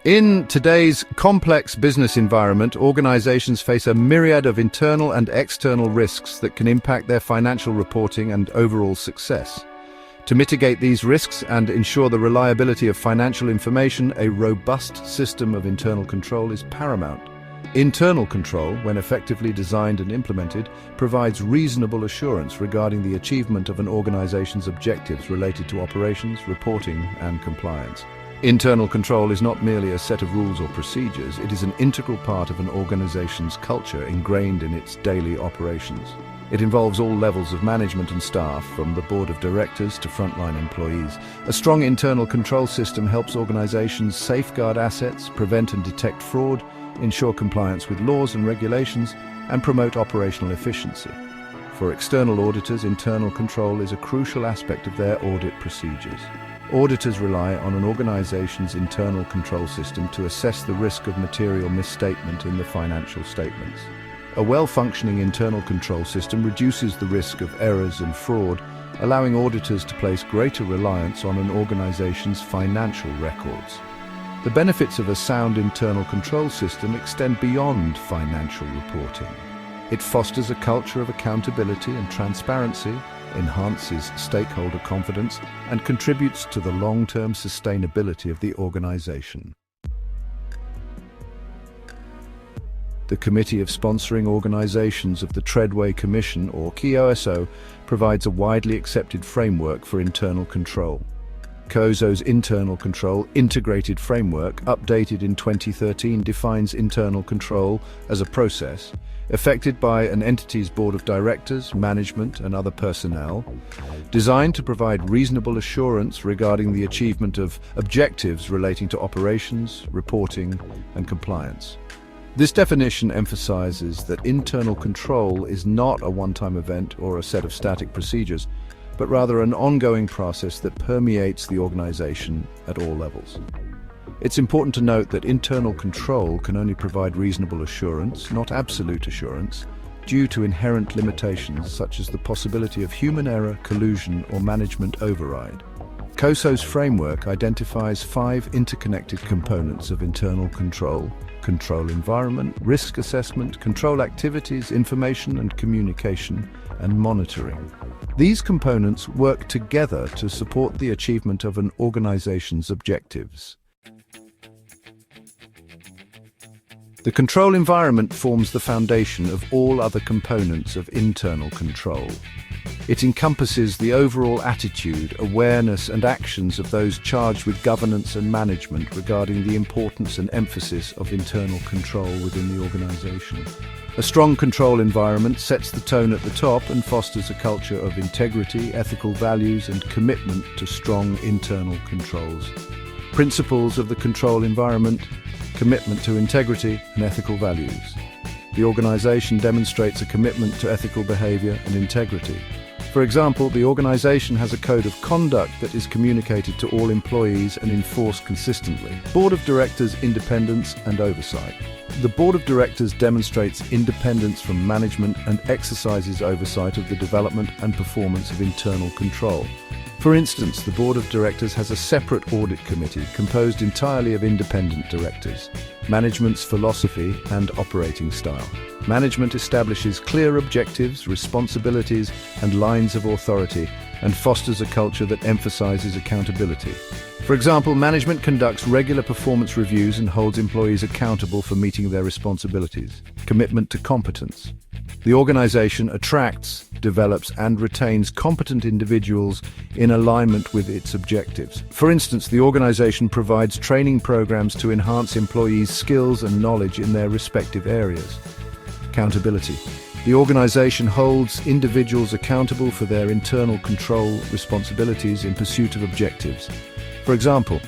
In today's complex business environment, organizations face a myriad of internal and external risks that can impact their financial reporting and overall success. To mitigate these risks and ensure the reliability of financial information, a robust system of internal control is paramount. Internal control, when effectively designed and implemented, provides reasonable assurance regarding the achievement of an organization's objectives related to operations, reporting, and compliance. Internal control is not merely a set of rules or procedures, it is an integral part of an organization's culture ingrained in its daily operations. It involves all levels of management and staff, from the board of directors to frontline employees. A strong internal control system helps organizations safeguard assets, prevent and detect fraud, ensure compliance with laws and regulations, and promote operational efficiency. For external auditors, internal control is a crucial aspect of their audit procedures. Auditors rely on an organization's internal control system to assess the risk of material misstatement in the financial statements. A well-functioning internal control system reduces the risk of errors and fraud, allowing auditors to place greater reliance on an organization's financial records. The benefits of a sound internal control system extend beyond financial reporting. It fosters a culture of accountability and transparency, enhances stakeholder confidence, and contributes to the long-term sustainability of the organization. The Committee of Sponsoring Organizations of the Treadway Commission, or KIOSO, provides a widely accepted framework for internal control. KIOSO's Internal Control Integrated Framework, updated in 2013, defines internal control as a process effected by an entity's board of directors, management, and other personnel, designed to provide reasonable assurance regarding the achievement of objectives relating to operations, reporting, and compliance. This definition emphasizes that internal control is not a one-time event or a set of static procedures, but rather an ongoing process that permeates the organization at all levels. It's important to note that internal control can only provide reasonable assurance, not absolute assurance, due to inherent limitations such as the possibility of human error, collusion, or management override. KIOSO's framework identifies 5 interconnected components of internal control: control environment, risk assessment, control activities, information and communication, and monitoring. These components work together to support the achievement of an organization's objectives. The control environment forms the foundation of all other components of internal control. It encompasses the overall attitude, awareness, and actions of those charged with governance and management regarding the importance and emphasis of internal control within the organization. A strong control environment sets the tone at the top and fosters a culture of integrity, ethical values, and commitment to strong internal controls. Principles of the control environment: commitment to integrity and ethical values. The organization demonstrates a commitment to ethical behavior and integrity. For example, the organization has a code of conduct that is communicated to all employees and enforced consistently. Board of Directors independence and oversight. The Board of Directors demonstrates independence from management and exercises oversight of the development and performance of internal control. For instance, the Board of Directors has a separate audit committee composed entirely of independent directors. Management's philosophy and operating style. Management establishes clear objectives, responsibilities, and lines of authority, and fosters a culture that emphasizes accountability. For example, management conducts regular performance reviews and holds employees accountable for meeting their responsibilities. Commitment to competence. The organization attracts, develops, and retains competent individuals in alignment with its objectives. For instance, the organization provides training programs to enhance employees' skills and knowledge in their respective areas. Accountability. The organization holds individuals accountable for their internal control responsibilities in pursuit of objectives. For example,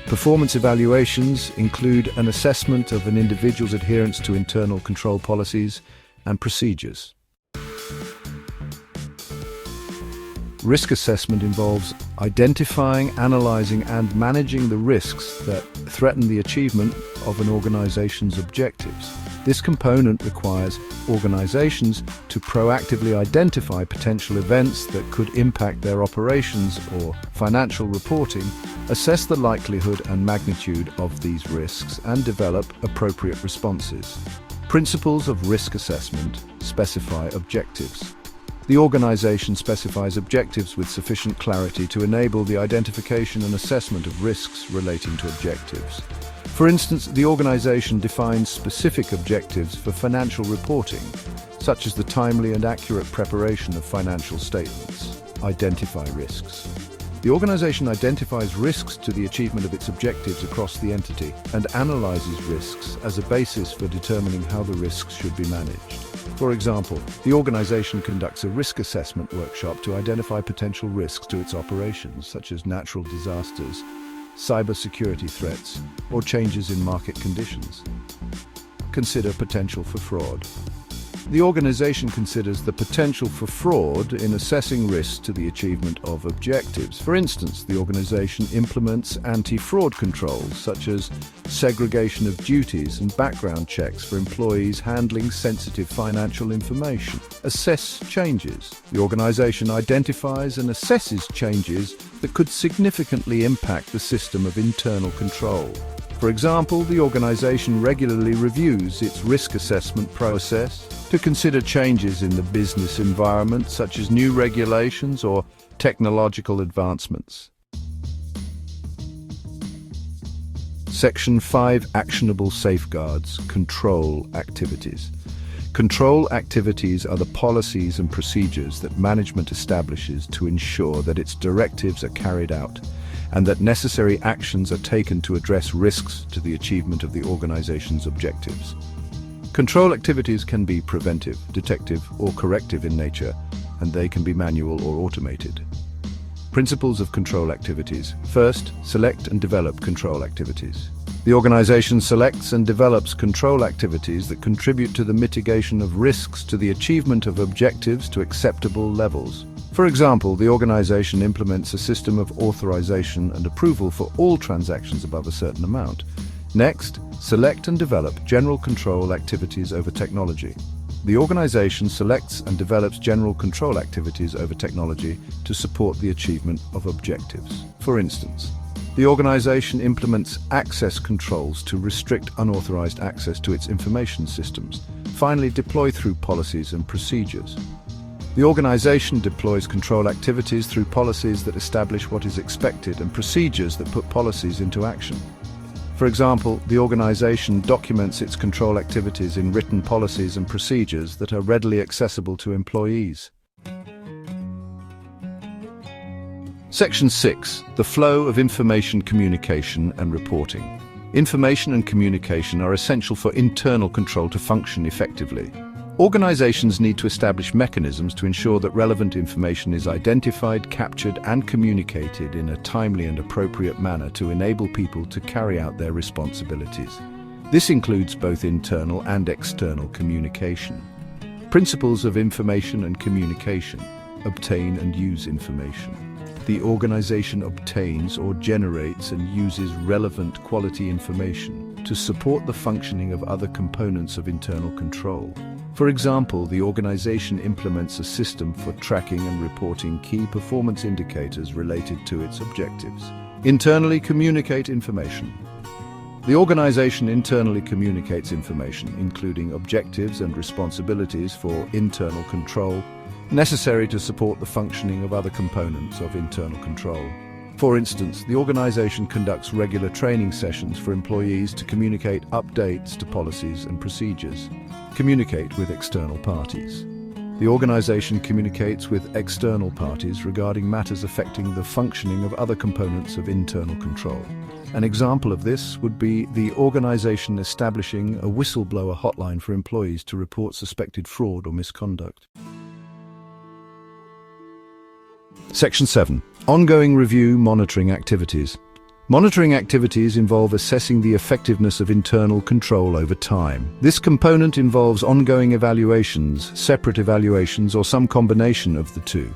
performance evaluations include an assessment of an individual's adherence to internal control policies and procedures. Risk assessment involves identifying, analyzing, and managing the risks that threaten the achievement of an organization's objectives. This component requires organizations to proactively identify potential events that could impact their operations or financial reporting Assess the likelihood and magnitude of these risks and develop appropriate responses. Principles of risk assessment specify objectives. The organization specifies objectives with sufficient clarity to enable the identification and assessment of risks relating to objectives. For instance, the organization defines specific objectives for financial reporting, such as the timely and accurate preparation of financial statements. Identify risks. The organization identifies risks to the achievement of its objectives across the entity and analyzes risks as a basis for determining how the risks should be managed. For example, the organization conducts a risk assessment workshop to identify potential risks to its operations, such as natural disasters, cybersecurity threats, or changes in market conditions. Consider potential for fraud. The organization considers the potential for fraud in assessing risks to the achievement of objectives. For instance, the organization implements anti-fraud controls, such as segregation of duties and background checks for employees handling sensitive financial information. Assess changes. The organization identifies and assesses changes that could significantly impact the system of internal control. For example, the organization regularly reviews its risk assessment process to consider changes in the business environment, such as new regulations or technological advancements. Section 5. Actionable safeguards. Control activities. Control activities are the policies and procedures that management establishes to ensure that its directives are carried out and that necessary actions are taken to address risks to the achievement of the organization's objectives. Control activities can be preventive, detective, or corrective in nature, and they can be manual or automated. Principles of control activities. First, select and develop control activities. The organization selects and develops control activities that contribute to the mitigation of risks to the achievement of objectives to acceptable levels. For example, the organization implements a system of authorization and approval for all transactions above a certain amount. Next, select and develop general control activities over technology. The organization selects and develops general control activities over technology to support the achievement of objectives. For instance, the organization implements access controls to restrict unauthorized access to its information systems. Finally, deploy through policies and procedures. The organization deploys control activities through policies that establish what is expected and procedures that put policies into action. For example, the organization documents its control activities in written policies and procedures that are readily accessible to employees. Section 6. The flow of information communication and reporting. Information and communication are essential for internal control to function effectively. Organizations need to establish mechanisms to ensure that relevant information is identified, captured, and communicated in a timely and appropriate manner to enable people to carry out their responsibilities. This includes both internal and external communication. Principles of information and communication. Obtain and use information. The organization obtains or generates and uses relevant quality information to support the functioning of other components of internal control. For example, the organization implements a system for tracking and reporting key performance indicators related to its objectives. Internally communicate information. The organization internally communicates information, including objectives and responsibilities for internal control, necessary to support the functioning of other components of internal control. For instance, the organization conducts regular training sessions for employees to communicate updates to policies and procedures. Communicate with external parties. The organization communicates with external parties regarding matters affecting the functioning of other components of internal control. An example of this would be the organization establishing a whistleblower hotline for employees to report suspected fraud or misconduct. Section 7. Ongoing review monitoring activities. Monitoring activities involve assessing the effectiveness of internal control over time. This component involves ongoing evaluations, separate evaluations, or some combination of the two.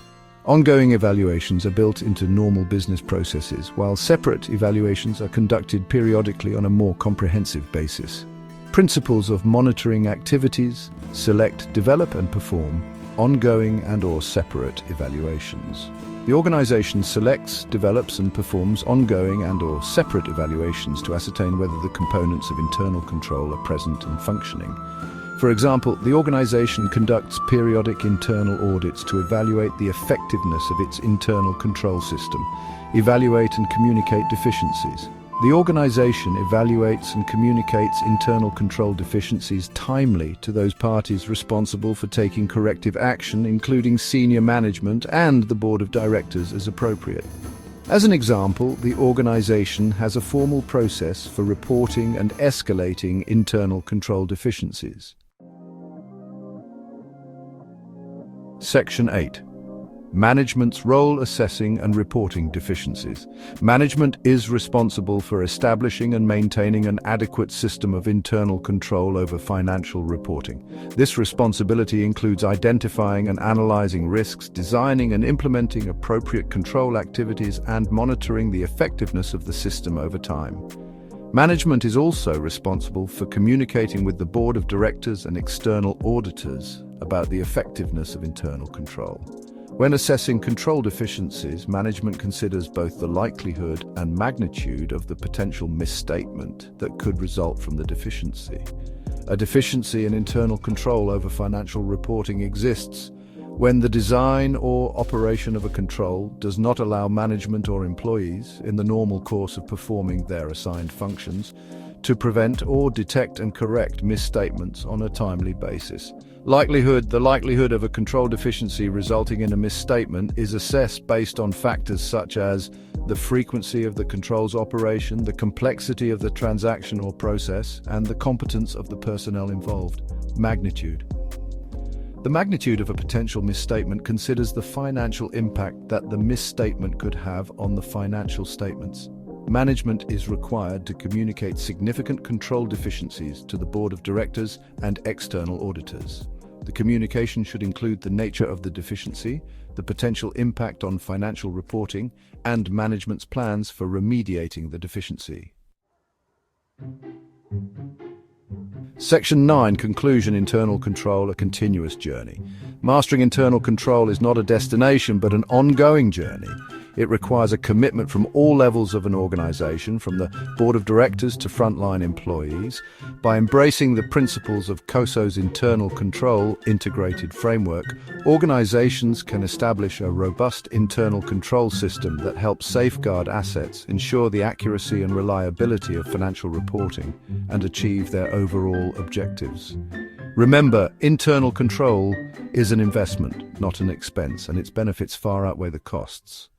Ongoing evaluations are built into normal business processes, while separate evaluations are conducted periodically on a more comprehensive basis. Principles of monitoring activities: select, develop, and perform ongoing and/or separate evaluations. The organization selects, develops and performs ongoing and/or separate evaluations to ascertain whether the components of internal control are present and functioning. For example, the organization conducts periodic internal audits to evaluate the effectiveness of its internal control system, evaluate and communicate deficiencies. The organization evaluates and communicates internal control deficiencies timely to those parties responsible for taking corrective action, including senior management and the board of directors as appropriate. As an example, the organization has a formal process for reporting and escalating internal control deficiencies. Section 8. Management's role assessing and reporting deficiencies. Management is responsible for establishing and maintaining an adequate system of internal control over financial reporting. This responsibility includes identifying and analyzing risks, designing and implementing appropriate control activities, and monitoring the effectiveness of the system over time. Management is also responsible for communicating with the board of directors and external auditors about the effectiveness of internal control. When assessing control deficiencies, management considers both the likelihood and magnitude of the potential misstatement that could result from the deficiency. A deficiency in internal control over financial reporting exists when the design or operation of a control does not allow management or employees, in the normal course of performing their assigned functions, to prevent or detect and correct misstatements on a timely basis. The likelihood of a control deficiency resulting in a misstatement is assessed based on factors such as the frequency of the control's operation, the complexity of the transaction or process, and the competence of the personnel involved. Magnitude. The magnitude of a potential misstatement considers the financial impact that the misstatement could have on the financial statements. Management is required to communicate significant control deficiencies to the board of directors and external auditors. The communication should include the nature of the deficiency, the potential impact on financial reporting, and management's plans for remediating the deficiency. Section 9. Conclusion. Internal control, a continuous journey. Mastering internal control is not a destination but an ongoing journey. It requires a commitment from all levels of an organization, from the board of directors to frontline employees. By embracing the principles of COSO's internal control integrated framework, organizations can establish a robust internal control system that helps safeguard assets, ensure the accuracy and reliability of financial reporting, and achieve their overall objectives. Remember, internal control is an investment, not an expense, and its benefits far outweigh the costs.